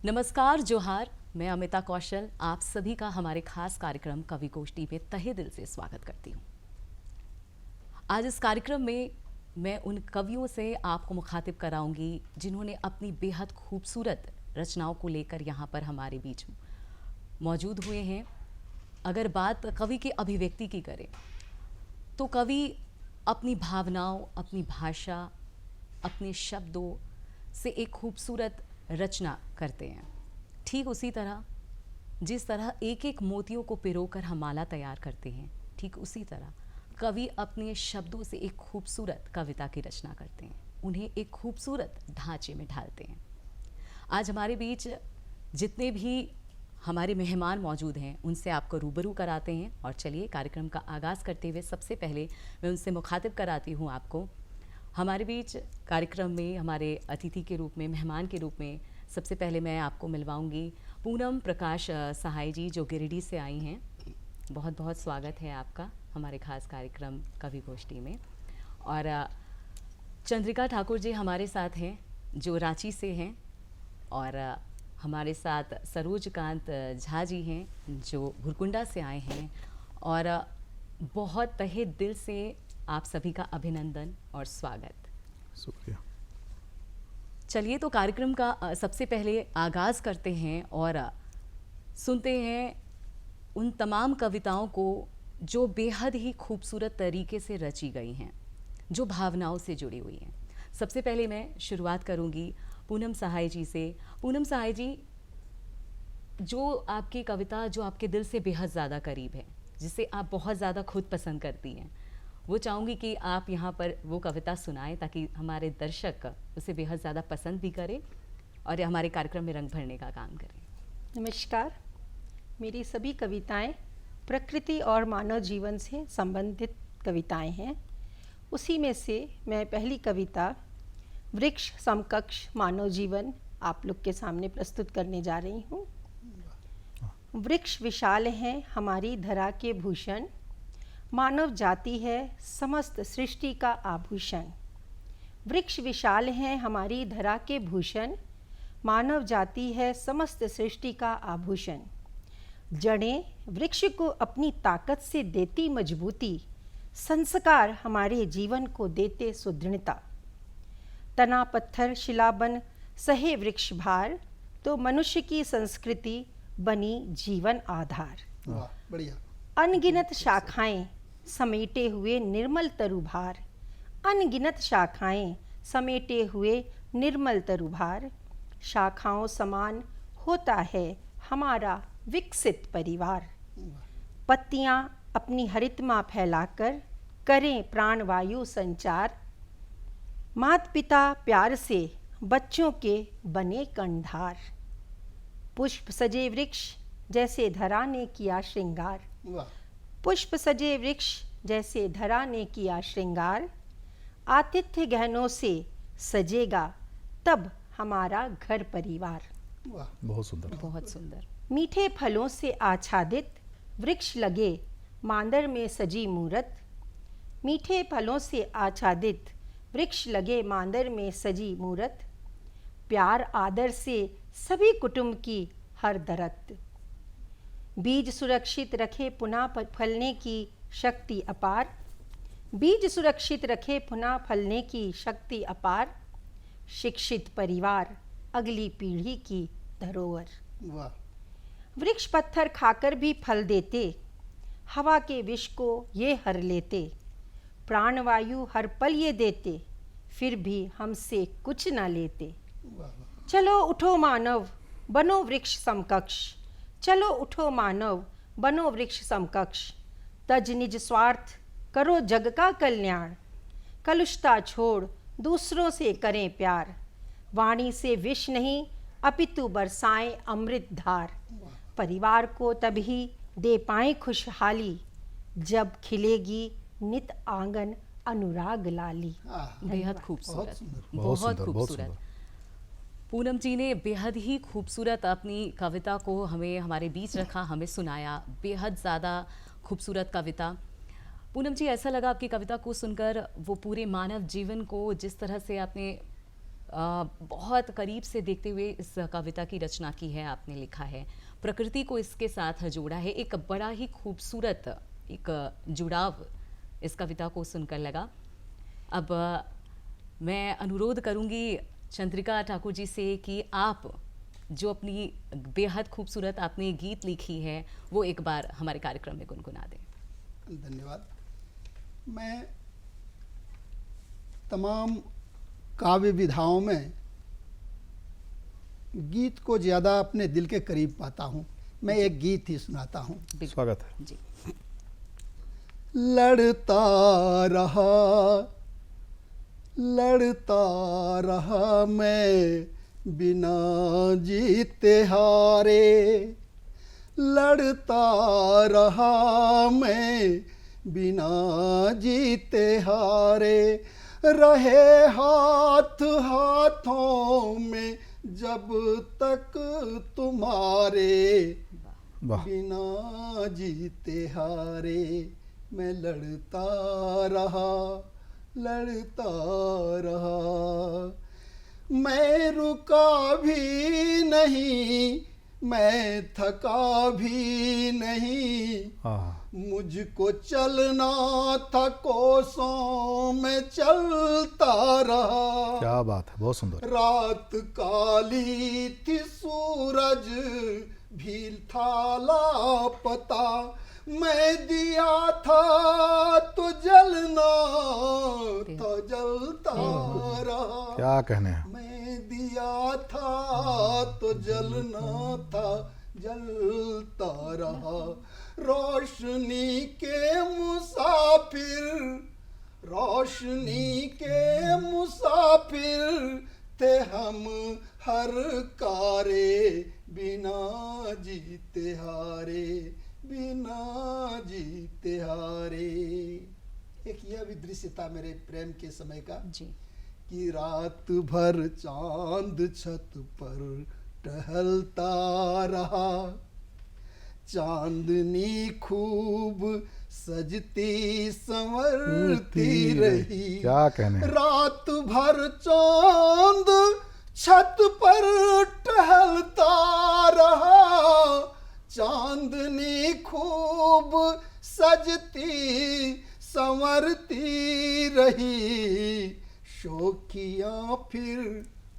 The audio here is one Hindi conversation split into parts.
नमस्कार, जोहार। मैं अमिता कौशल आप सभी का हमारे खास कार्यक्रम कवि गोष्ठी में तहे दिल से स्वागत करती हूँ। आज इस कार्यक्रम में मैं उन कवियों से आपको मुखातिब कराऊंगी जिन्होंने अपनी बेहद खूबसूरत रचनाओं को लेकर यहाँ पर हमारे बीच मौजूद हुए हैं। अगर बात कवि की अभिव्यक्ति की करें तो कवि अपनी भावनाओं, अपनी भाषा, अपने शब्दों से एक खूबसूरत रचना करते हैं। ठीक उसी तरह जिस तरह एक एक मोतियों को पिरोकर हम माला तैयार करते हैं, ठीक उसी तरह कवि अपने शब्दों से एक खूबसूरत कविता की रचना करते हैं, उन्हें एक खूबसूरत ढांचे में ढालते हैं। आज हमारे बीच जितने भी हमारे मेहमान मौजूद हैं उनसे आपको रूबरू कराते हैं और चलिए कार्यक्रम का आगाज़ करते हुए सबसे पहले मैं उनसे मुखातिब कराती हूँ आपको। हमारे बीच कार्यक्रम में हमारे अतिथि के रूप में, मेहमान के रूप में सबसे पहले मैं आपको मिलवाऊंगी पूनम प्रकाश सहाय जी, जो गिरिडीह से आई हैं। बहुत बहुत स्वागत है आपका हमारे खास कार्यक्रम कवि गोष्ठी में। और चंद्रिका ठाकुर जी हमारे साथ हैं जो रांची से हैं, और हमारे साथ सरोजकांत झा जी हैं जो भुरकुंडा से आए हैं। और बहुत तहे दिल से आप सभी का अभिनंदन और स्वागत। शुक्रिया। चलिए तो कार्यक्रम का सबसे पहले आगाज़ करते हैं और सुनते हैं उन तमाम कविताओं को जो बेहद ही खूबसूरत तरीके से रची गई हैं, जो भावनाओं से जुड़ी हुई हैं। सबसे पहले मैं शुरुआत करूंगी पूनम सहाय जी से। पूनम सहाय जी, जो आपकी कविता जो आपके दिल से बेहद ज़्यादा करीब है, जिसे आप बहुत ज़्यादा खुद पसंद करती हैं, वो चाहूँगी कि आप यहाँ पर वो कविता सुनाएं ताकि हमारे दर्शक उसे बेहद ज़्यादा पसंद भी करें और हमारे कार्यक्रम में रंग भरने का काम करें। नमस्कार। मेरी सभी कविताएं प्रकृति और मानव जीवन से संबंधित कविताएं हैं। उसी में से मैं पहली कविता वृक्ष समकक्ष मानव जीवन आप लोग के सामने प्रस्तुत करने जा रही हूँ। वृक्ष विशाल हैं हमारी धरा के भूषण, मानव जाति है समस्त सृष्टि का आभूषण। वृक्ष विशाल हैं हमारी धरा के भूषण, मानव जाति है समस्त सृष्टि का आभूषण। जड़ें वृक्ष को अपनी ताकत से देती मजबूती, संस्कार हमारे जीवन को देते सुदृढ़ता। तना पत्थर शिलाबन सहे वृक्ष भार, तो मनुष्य की संस्कृति बनी जीवन आधार। बढ़िया। अनगिनत शाखाएं समेटे हुए निर्मल तरुभार, अनगिनत शाखाएं समेटे हुए निर्मल तरुभार। शाखाओं समान होता है हमारा विकसित परिवार। पत्तियां अपनी हरितमा फैलाकर करें प्राणवायु संचार, माता पिता प्यार से बच्चों के बने कंधार। पुष्प सजे वृक्ष जैसे धरा ने किया श्रृंगार, पुष्प सजे वृक्ष जैसे धरा ने किया श्रृंगार। आतिथ्य गहनों से सजेगा तब हमारा घर परिवार। बहुत सुंदर, बहुत सुंदर। मीठे फलों से आच्छादित वृक्ष लगे मांदर में सजी मूरत, मीठे फलों से आच्छादित वृक्ष लगे मांदर में सजी मूरत। प्यार आदर से सभी कुटुंब की हर दरत, बीज सुरक्षित रखे पुनः फलने की शक्ति अपार, बीज सुरक्षित रखे पुनः फलने की शक्ति अपार। शिक्षित परिवार अगली पीढ़ी की धरोहर। वृक्ष पत्थर खाकर भी फल देते, हवा के विष को ये हर लेते। प्राणवायु हर पल ये देते, फिर भी हमसे कुछ ना लेते। चलो उठो मानव बनो वृक्ष समकक्ष, चलो उठो मानव बनो वृक्ष समकक्ष। तज निज स्वार्थ करो जग का कल्याण, कलुषता छोड़ दूसरों से करें प्यार। वाणी से विष नहीं अपितु बरसाएं अमृत धार, परिवार को तभी दे पाएं खुशहाली, जब खिलेगी नित आंगन अनुराग लाली। बेहद खूबसूरत, बहुत खूबसूरत। पूनम जी ने बेहद ही खूबसूरत अपनी कविता को हमें हमारे बीच रखा, हमें सुनाया। बेहद ज़्यादा खूबसूरत कविता। पूनम जी, ऐसा लगा आपकी कविता को सुनकर वो पूरे मानव जीवन को जिस तरह से आपने बहुत करीब से देखते हुए इस कविता की रचना की है, आपने लिखा है, प्रकृति को इसके साथ जोड़ा है। एक बड़ा ही खूबसूरत एक जुड़ाव इस कविता को सुनकर लगा। अब मैं अनुरोध करूंगी चंद्रिका ठाकुर जी से कि आप जो अपनी बेहद खूबसूरत आपने गीत लिखी है वो एक बार हमारे कार्यक्रम में गुनगुना दें। धन्यवाद। मैं तमाम काव्य विधाओं में गीत को ज़्यादा अपने दिल के करीब पाता हूँ। मैं एक गीत ही सुनाता हूँ। स्वागत है जी। लड़ता रहा मैं बिना जीते हारे, लड़ता रहा मैं बिना जीते हारे, रहे हाथ हाथों में जब तक तुम्हारे, वाह। बिना जीते हारे मैं लड़ता रहा, मैं रुका भी नहीं, मैं थका भी नहीं, मुझको चलना था कोसों में चलता रहा। क्या बात है, बहुत सुंदर। रात काली थी, सूरज भी था लापता, मैं दिया था तो जलना था जलता रहा। क्या कहने हैं। मैं दिया था तो जलना था जलता रहा। रोशनी के मुसाफिर, रोशनी के मुसाफिर थे हम हर कारे, बिना जीते हारे, बिना जीते हारे। एक यह भी दृश्य था मेरे प्रेम के समय का जी। कि रात भर चांद छत पर टहलता रहा, चांदनी खूब सजती संवरती रही। क्या कहने। रात भर चांद छत पर टहलता रहा, चांदनी खूब सजती संवरती रही, शोखियाँ फिर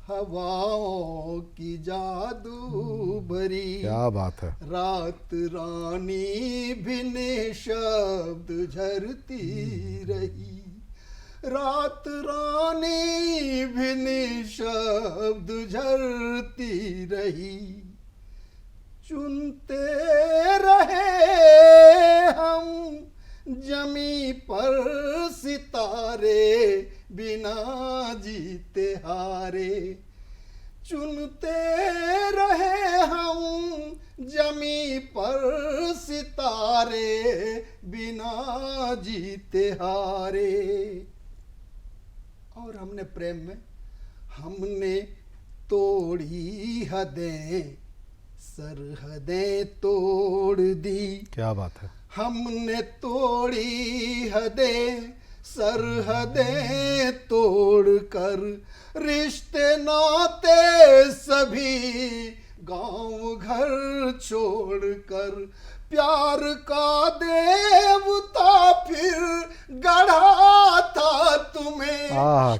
हवाओं की जादू भरी। क्या बात है। रात रानी भी निशब्द झरती रही, रात रानी भी निशब्द झरती रही, चुनते रहे हम जमी पर सितारे, बिना जीते हारे, चुनते रहे हम जमी पर सितारे, बिना जीते हारे। और हमने प्रेम में हमने तोड़ी हदें, सरहदें तोड़ दी। क्या बात है। हमने तोड़ी हदें, सरहदें तोड़कर, रिश्ते नाते सभी गांव घर छोड़कर, प्यार का देवता फिर गढ़ा था तुम्हें।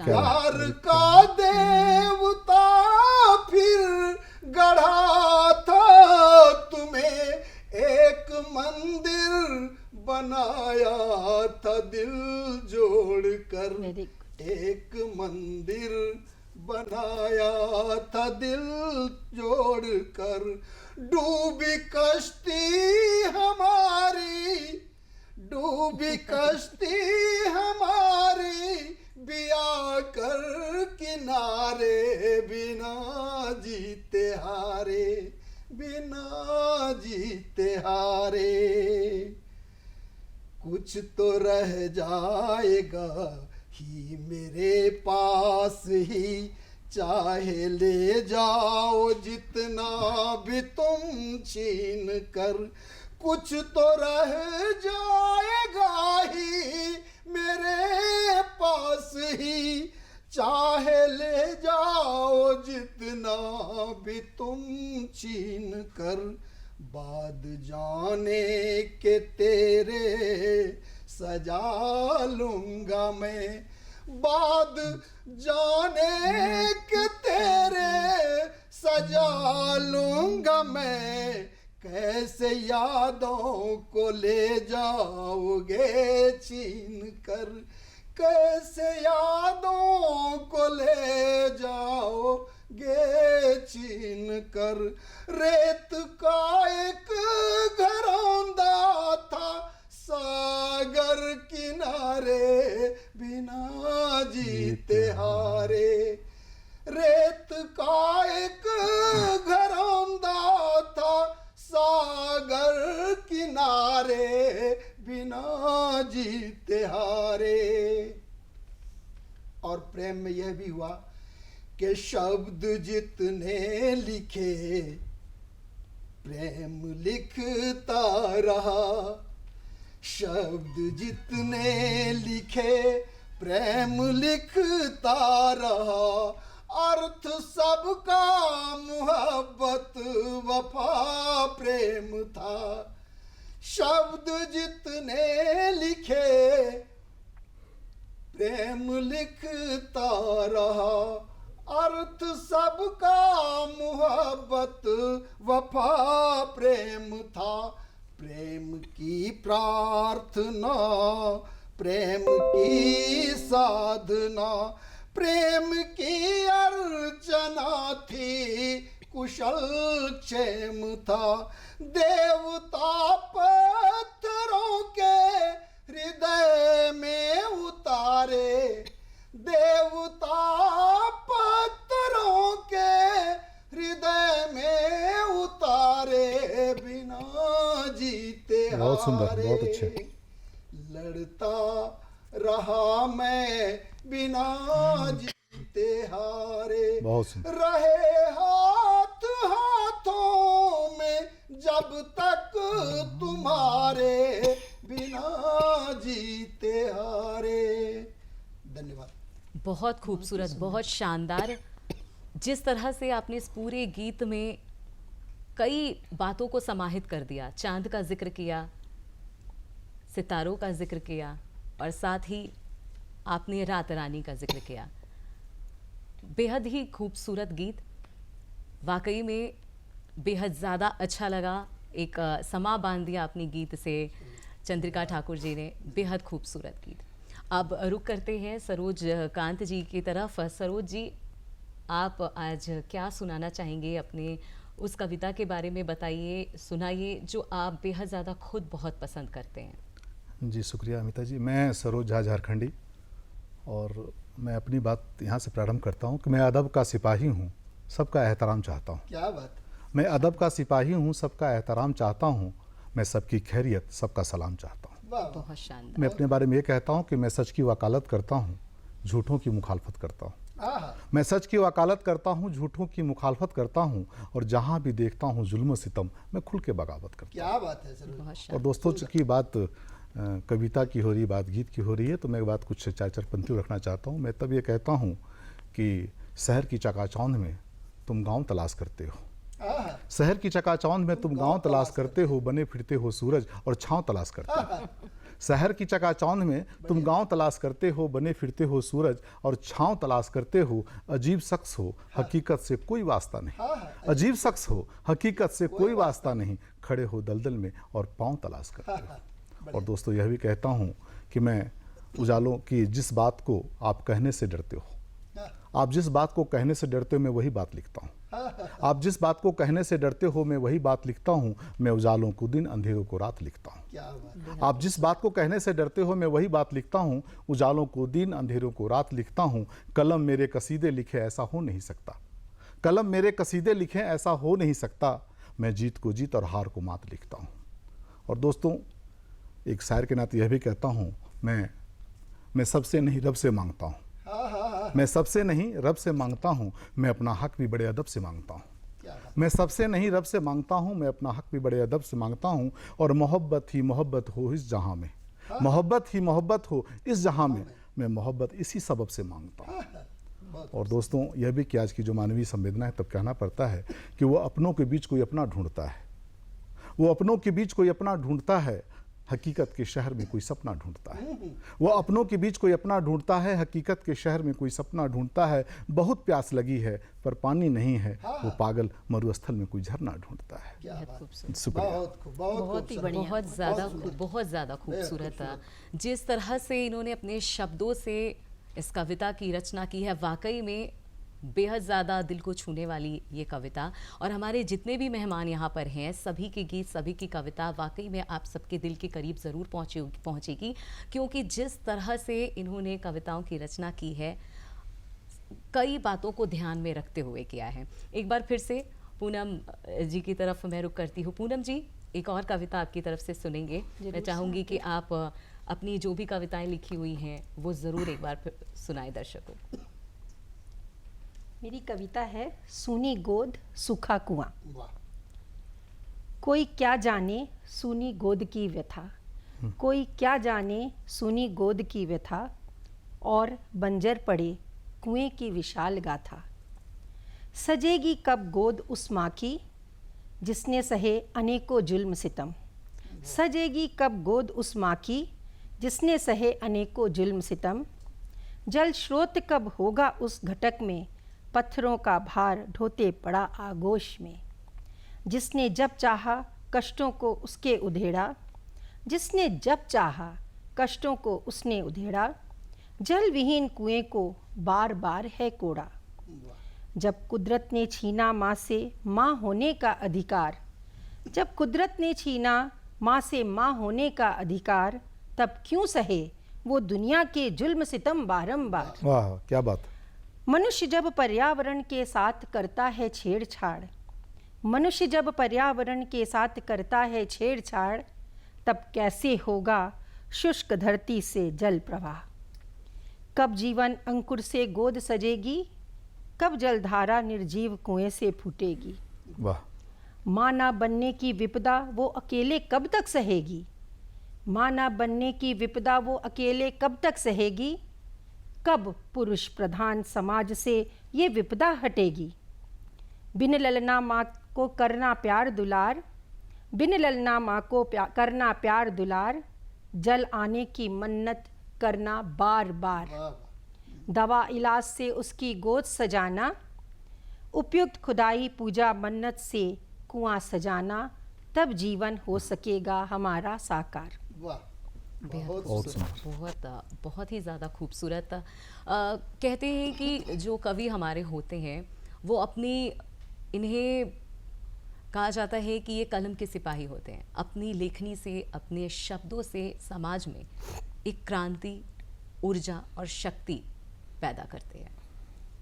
प्यार का देवता फिर गढ़ा था तुम्हें, एक मंदिर बनाया था दिल जोड़कर, एक मंदिर बनाया था दिल जोड़कर। डूबी कश्ती हमारी, डूबी कश्ती हमारी, बिया कर किनारे, बिना जीते हारे, बिना जीते हारे। कुछ तो रह जाएगा ही मेरे पास ही, चाहे ले जाओ जितना भी तुम छीन कर। कुछ तो रह जाएगा ही मेरे पास ही, चाहे ले जाओ जितना भी तुम छीन कर, बाद जाने के तेरे सजा लूंगा मैं, बाद जाने के तेरे सजा लूंगा मैं। कैसे यादों को ले जाओगे छीन कर, कैसे यादों को ले जाओगे छीन कर। रेत का एक घरौंदा था सागर किनारे, बिना जीते हारे। रेत का एक घरौंदा था सागर किनारे, बिना जीते हारे। और प्रेम में यह भी हुआ कि शब्द जितने लिखे प्रेम लिखता रहा, शब्द जितने लिखे प्रेम लिखता रहा। अर्थ सबका मोहब्बत वफा प्रेम था, शब्द जितने लिखे प्रेम लिखता रहा। अर्थ सबका मोहब्बत वफा प्रेम था। प्रेम की प्रार्थना प्रेम की साधना, प्रेम की अर्चना थी, कुशल क्षेम था। देवता पत्थरों के हृदय में उतारे, देवता पत्थरों के हृदय में उतारे, बिना जीते हारे। बहुत सुंदर, बहुत अच्छे। लड़ता रहा मैं बिना जीते हारे, बहुत सुंदर। रहे हाथ हाथों में जब तक तुम्हारे, बिना जीते हारे। धन्यवाद। बहुत खूबसूरत, बहुत शानदार। जिस तरह से आपने इस पूरे गीत में कई बातों को समाहित कर दिया, चांद का जिक्र किया, सितारों का जिक्र किया और साथ ही आपने रात रानी का जिक्र किया। बेहद ही खूबसूरत गीत, वाकई में बेहद ज़्यादा अच्छा लगा। एक समा बांध दिया अपनी गीत से चंद्रिका ठाकुर जी ने, बेहद खूबसूरत गीत। अब रुक करते हैं सरोज कांत जी की तरफ। सरोज जी, आप आज क्या सुनाना चाहेंगे? अपने उस कविता के बारे में बताइए, सुनाइए, जो आप बेहद ज़्यादा खुद बहुत पसंद करते हैं। जी शुक्रिया अमिता जी। मैं सरोज झा झारखंडी, और मैं अपनी बात यहाँ से प्रारंभ करता हूँ कि मैं अदब का सिपाही हूँ, सबका एहतराम चाहता हूँ। क्या बात। मैं अदब का सिपाही हूँ, सबका एहतराम चाहता हूँ। मैं सबकी खैरियत, सबका सलाम चाहता हूँ। बहुत शानदार। मैं अपने बारे में ये कहता हूँ कि मैं सच की वकालत करता हूँ, झूठों की मुखालफत करता हूँ। मैं सच की वकालत करता हूँ, झूठों की मुखालफत करता हूँ, और जहाँ भी देखता हूँ जुल्म सितम, मैं खुल के बगावत करता हूँ। क्या बात है सर। और दोस्तों, चूंकि बात कविता की हो रही, बात गीत की हो रही है, तो मैं बात कुछ चार चार पंक्तियाँ रखना चाहता हूँ। मैं तब ये कहता हूँ कि शहर की चकाचौंध में तुम गाँव तलाश करते हो, शहर की चकाचौंध में तुम गाँव तलाश करते हो, बने फिरते हो सूरज और छाँव तलाश करते हो। शहर की चकाचौंध में तुम गांव तलाश करते हो, बने फिरते हो सूरज और छांव तलाश करते हो। अजीब शख्स हो, हकीकत से कोई वास्ता नहीं। अजीब शख्स हो, हकीकत से कोई वास्ता नहीं। खड़े हो दलदल में और पांव तलाश करते हो। और दोस्तों, यह भी कहता हूँ कि मैं उजालों की जिस बात को आप कहने से डरते हो, आप जिस बात को कहने से डरते हो, मैं वही बात लिखता हूँ। आप जिस बात को कहने से डरते हो, मैं वही बात लिखता हूँ। मैं उजालों को दिन, अंधेरों को रात लिखता हूँ। आप जिस बात को कहने से डरते हो, मैं वही बात लिखता हूँ। उजालों को दिन, अंधेरों को रात लिखता हूँ। कलम मेरे कसीदे लिखे, ऐसा हो नहीं सकता। कलम मेरे कसीदे लिखे, ऐसा हो नहीं सकता। मैं जीत को जीत और हार को मात लिखता हूँ। और दोस्तों, एक शायर के नाते यह भी कहता हूँ, मैं सबसे नहीं रब से मांगता हूँ। मैं सबसे नहीं रब से मांगता हूँ। मैं अपना हक भी बड़े अदब से मांगता हूँ। मैं सबसे नहीं रब से मांगता हूँ। मैं अपना हक भी बड़े अदब से मांगता हूँ। और मोहब्बत ही मोहब्बत हो इस जहाँ में, मोहब्बत ही मोहब्बत हो इस जहाँ में, मैं मोहब्बत इसी सबब से मांगता हूँ। और दोस्तों यह भी कि आज की जो मानवीय संवेदना है, तब कहना पड़ता है कि वो अपनों के बीच कोई अपना ढूंढता है, वो अपनों के बीच कोई अपना ढूंढता है, हकीकत के शहर में कोई सपना ढूंढता है। वो अपनों के बीच कोई अपना ढूंढता है, हकीकत के शहर में कोई सपना ढूंढता है। बहुत प्यास लगी है पर पानी नहीं है, वो पागल मरुस्थल में कोई झरना ढूंढता है। क्या बात। शुक्रिया। बहुत ही बढ़िया। बहुत ज़्यादा खूबसूरत है। जिस तरह से इन्होंने अपने शब्दों से इस कविता की रचना की है, वाकई में बेहद ज़्यादा दिल को छूने वाली ये कविता। और हमारे जितने भी मेहमान यहाँ पर हैं, सभी के गीत, सभी की कविता वाकई में आप सबके दिल के करीब ज़रूर पहुँचेगी, क्योंकि जिस तरह से इन्होंने कविताओं की रचना की है, कई बातों को ध्यान में रखते हुए किया है। एक बार फिर से पूनम जी की तरफ मैं रुख करती हूँ। पूनम जी, एक और कविता आपकी तरफ से सुनेंगे। मैं चाहूँगी कि आप अपनी जो भी कविताएं लिखी हुई हैं वो ज़रूर एक बार फिर सुनाएं दर्शकों को। मेरी कविता है सूनी गोद सूखा कुआं। वाह। कोई क्या जाने सूनी गोद की व्यथा, कोई क्या जाने सूनी गोद की व्यथा, और बंजर पड़े कुएं की विशाल गाथा। सजेगी कब गोद उस माँ की जिसने सहे अनेकों जुल्म सितम, सजेगी कब गोद उस माँ की जिसने सहे अनेकों जुल्म सितम। जल स्रोत कब होगा उस घटक में पत्थरों का भार ढोते पड़ा आगोश में। जिसने जब चाहा कष्टों को उसके उधेड़ा, जिसने जब चाहा कष्टों को उसने उधेड़ा। जल विहीन कुएं को बार बार है कोड़ा। जब कुदरत ने छीना माँ से माँ होने का अधिकार, जब कुदरत ने छीना माँ से माँ होने का अधिकार, तब क्यों सहे वो दुनिया के जुल्म सितम बारंबार। वाह, क्या बात। मनुष्य जब पर्यावरण के साथ करता है छेड़छाड़, मनुष्य जब पर्यावरण के साथ करता है छेड़छाड़, तब कैसे होगा शुष्क धरती से जल प्रवाह। कब जीवन अंकुर से गोद सजेगी, कब जलधारा निर्जीव कुएं से फूटेगी। वाह। माँ ना बनने की विपदा वो अकेले कब तक सहेगी, माँ ना बनने की विपदा वो अकेले कब तक सहेगी। कब पुरुष प्रधान समाज से ये विपदा हटेगी। बिन ललना माँ को करना प्यार दुलार, बिन ललना माँ को करना प्यार दुलार। जल आने की मन्नत करना बार बार, दवा इलाज से उसकी गोद सजाना। उपयुक्त खुदाई पूजा मन्नत से कुआं सजाना, तब जीवन हो सकेगा हमारा साकार। वाह। बहुत ही ज़्यादा खूबसूरत। कहते हैं कि जो कवि हमारे होते हैं वो अपनी, इन्हें कहा जाता है कि ये कलम के सिपाही होते हैं। अपनी लेखनी से, अपने शब्दों से समाज में एक क्रांति, ऊर्जा और शक्ति पैदा करते हैं।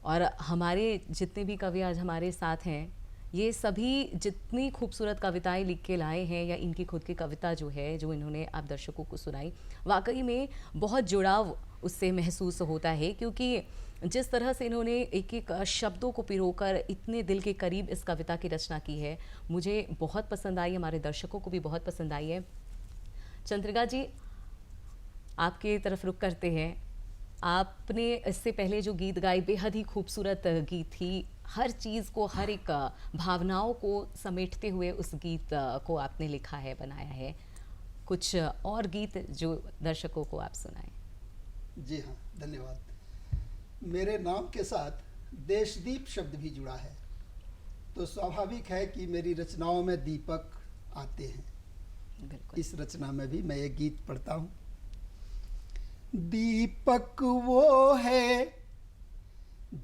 और हमारे जितने भी कवि आज हमारे साथ हैं, ये सभी जितनी खूबसूरत कविताएं लिख के लाए हैं, या इनकी खुद की कविता जो है, जो इन्होंने आप दर्शकों को सुनाई, वाकई में बहुत जुड़ाव उससे महसूस होता है। क्योंकि जिस तरह से इन्होंने एक एक शब्दों को पिरोकर इतने दिल के करीब इस कविता की रचना की है, मुझे बहुत पसंद आई, हमारे दर्शकों को भी बहुत पसंद आई है। चंद्रिका जी, आपकी तरफ रुख करते हैं। आपने इससे पहले जो गीत गाए, बेहद ही खूबसूरत गीत थी। हर चीज़ को, हर एक भावनाओं को समेटते हुए उस गीत को आपने लिखा है, बनाया है। कुछ और गीत जो दर्शकों को आप सुनाएं। जी हाँ, धन्यवाद। मेरे नाम के साथ देशदीप शब्द भी जुड़ा है, तो स्वाभाविक है कि मेरी रचनाओं में दीपक आते हैं। बिल्कुल। इस रचना में भी मैं एक गीत पढ़ता हूँ। दीपक वो है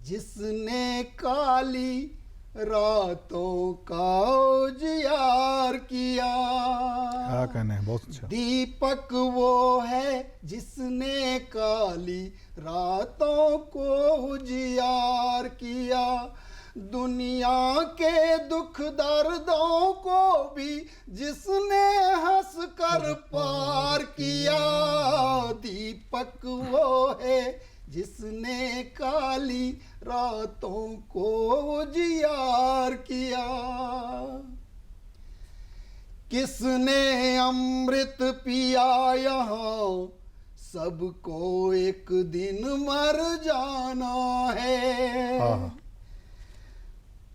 जिसने काली रातों का उजियार किया। क्या कहना है, बहुत अच्छा। दीपक वो है जिसने काली रातों को उजियार किया। दुनिया के दुख दर्दों को भी जिसने हंस कर पार किया। दीपक वो है जिसने काली रातों को उजियार किया। किसने अमृत पिया यहाँ सबको एक दिन मर जाना है। हाँ।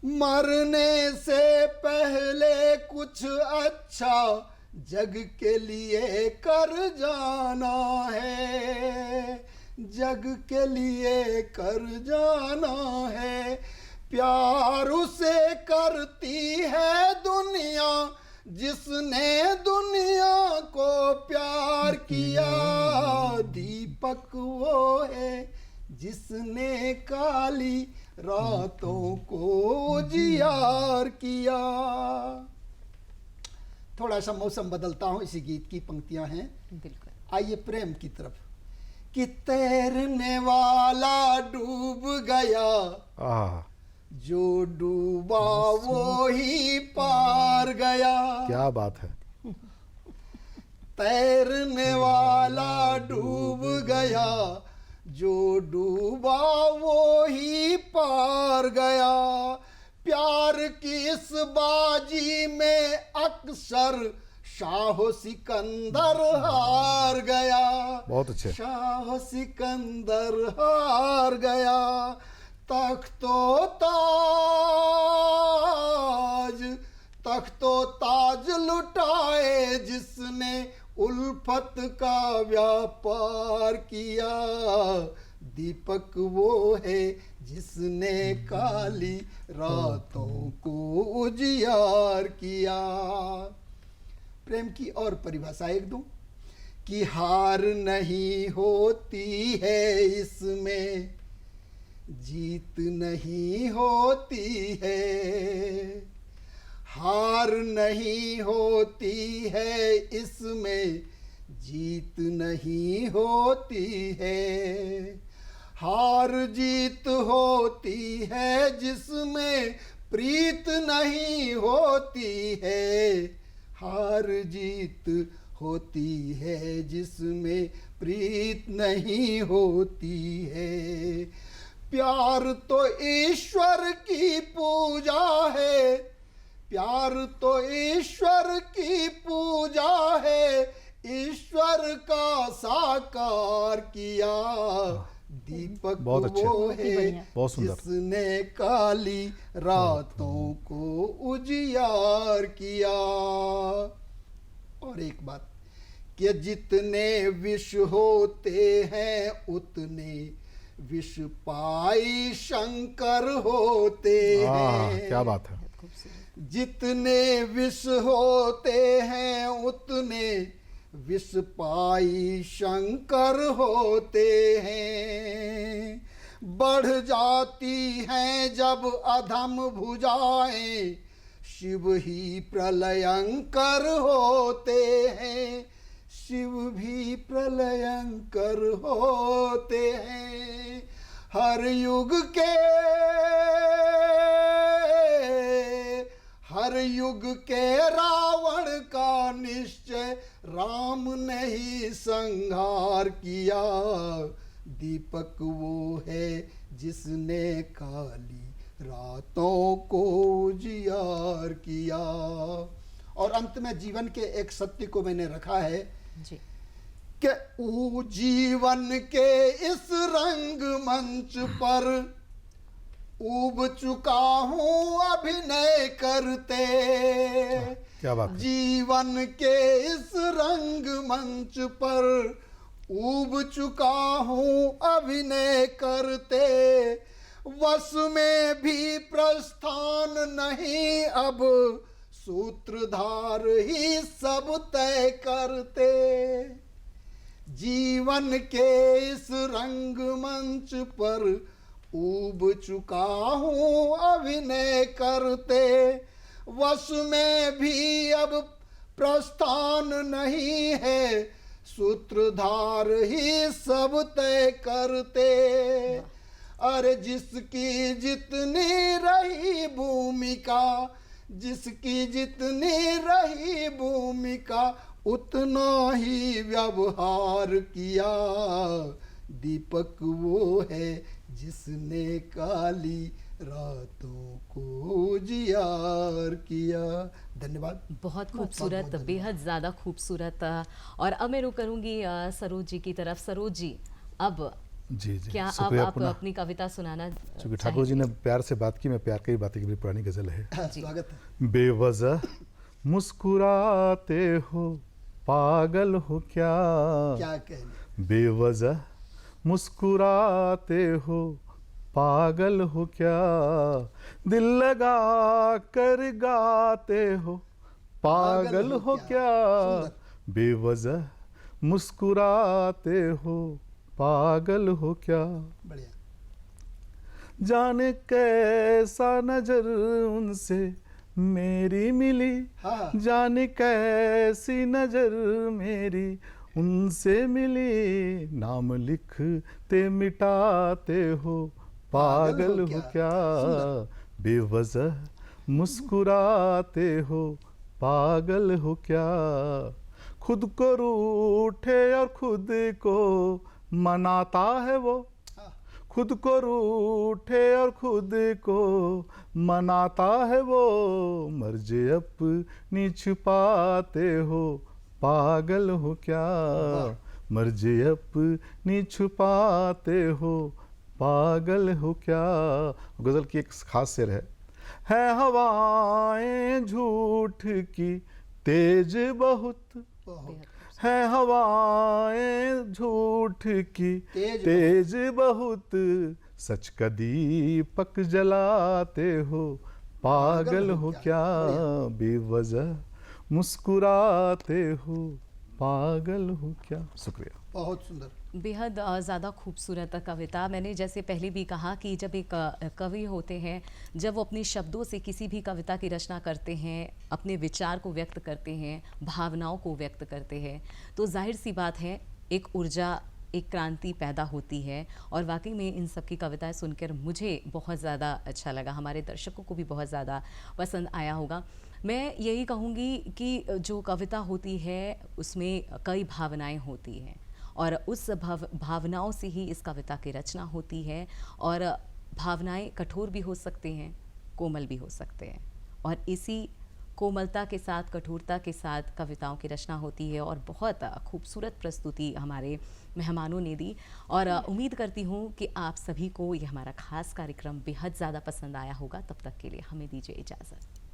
मरने से पहले कुछ अच्छा जग के लिए कर जाना है, जग के लिए कर जाना है। प्यार उसे करती है दुनिया जिसने दुनिया को प्यार किया। दीपक वो है जिसने काली रातों को उजियार किया। थोड़ा सा मौसम बदलता हूँ, इसी गीत की पंक्तियां हैं। बिल्कुल। आइए प्रेम की तरफ। कि तैरने वाला डूब गया, आह, जो डूबा वो ही पार गया। क्या बात है। तैरने वाला डूब गया, जो डूबा वो ही पार गया। प्यार की इस बाजी में अक्सर शाह सिकंदर हार गया। बहुत अच्छे। शाह सिकंदर हार गया। तख्तो ताज लुटाए जिसने उल्फत का व्यापार किया। दीपक वो है जिसने काली रातों को उजियार किया। प्रेम की और परिभाषा एक दूं कि हार नहीं होती है इसमें, जीत नहीं होती है। हार नहीं होती है इसमें, जीत नहीं होती है। हार जीत होती है जिसमें प्रीत नहीं होती है। हार जीत होती है जिसमें प्रीत नहीं होती है। प्यार तो ईश्वर की पूजा है, प्यार तो ईश्वर की पूजा है। ईश्वर का साकार किया। दीपक बहुत अच्छे। वो है बहुत सुंदर। जिसने काली रातों को उजियार किया। और एक बात कि जितने विष होते हैं उतने विष पाई शंकर होते हैं। क्या बात है। जितने विष होते हैं उतने विष पाई शंकर होते हैं। बढ़ जाती हैं जब अधम भुजाएं, शिव ही प्रलयंकर होते हैं। शिव भी प्रलयंकर होते हैं। हर युग के रावण का निश्चय राम ने ही संहार किया। दीपक वो है जिसने काली रातों को उजियार किया। और अंत में जीवन के एक सत्य को मैंने रखा है जी। कि जीवन के इस रंग मंच पर ऊब चुका हूँ अभिनय करते। क्या बात है। जीवन के इस रंग मंच पर ऊब चुका हूँ अभिनय करते। वश में भी प्रस्थान नहीं अब, सूत्रधार ही सब तय करते। जीवन के इस रंग मंच पर ऊब चुका हूँ अभिनय करते। वश में भी अब प्रस्थान नहीं है, सूत्रधार ही सब तय करते। अरे जिसकी जितनी रही भूमिका, जिसकी जितनी रही भूमिका उतना ही व्यवहार किया। दीपक वो है जिसने काली रातों को उजियार किया। धन्यवाद। बहुत बहुत खूबसूरत, धन्यवाद। बेहद ज़्यादा खूबसूरत। और अब मैं रुक करूँगी सरोज जी की तरफ। सरोज जी, अब जी जी क्या अब शुक्रिया आप पुनः। अपनी कविता सुनाना चूँकि ठाकुर जी चाहेंगे? ने प्यार से बात की, मैं प्यार की बातें की बड़ी पुरानी गज़ल है। जी। स्वागत है। बेवजह मुस्कुराते हो, पागल हो क्या? क्या कहने। बेवजह मुस्कुराते हो, पागल हो क्या? दिल लगा कर गाते हो, पागल हो क्या? सुंदर। बेवजह मुस्कुराते हो, पागल हो क्या? बढ़िया। जाने कैसा नजर उनसे मेरी मिली, हाँ। जाने कैसी नजर मेरी उनसे मिली। नाम लिखते मिटाते हो, पागल हो क्या? सुंदर। बेवजह मुस्कुराते हो, पागल हो क्या? खुद को रूठे और खुद को मनाता है वो, हाँ। खुद को रूठे और खुद को मनाता है वो। मर्ज़ी अपनी छुपाते हो, पागल हो क्या? मर्ज़ी अपनी छुपाते हो, पागल हो क्या? गज़ल की एक खास शेर है हवाएं झूठ की तेज बहुत, बहुत। है हवाएं झूठ की तेज तेज बहुत। सच का दीपक जलाते हो, पागल हो क्या? बेवजह मुस्कुराते हो, पागल हो क्या? शुक्रिया। बहुत सुंदर। बेहद ज़्यादा खूबसूरत कविता। मैंने जैसे पहले भी कहा कि जब एक कवि होते हैं, जब वो अपने शब्दों से किसी भी कविता की रचना करते हैं, अपने विचार को व्यक्त करते हैं, भावनाओं को व्यक्त करते हैं, तो जाहिर सी बात है एक ऊर्जा, एक क्रांति पैदा होती है। और वाकई में इन सब की कविताएं सुनकर मुझे बहुत ज़्यादा अच्छा लगा, हमारे दर्शकों को भी बहुत ज़्यादा पसंद आया होगा। मैं यही कहूँगी कि जो कविता होती है उसमें कई भावनाएं होती हैं, और उस भावनाओं से ही इस कविता की रचना होती है। और भावनाएं कठोर भी हो सकते हैं, कोमल भी हो सकते हैं, और इसी कोमलता के साथ, कठोरता के साथ कविताओं की रचना होती है। और बहुत खूबसूरत प्रस्तुति हमारे मेहमानों ने दी, और उम्मीद करती हूँ कि आप सभी को ये हमारा खास कार्यक्रम बेहद ज़्यादा पसंद आया होगा। तब तक के लिए हमें दीजिए इजाज़त।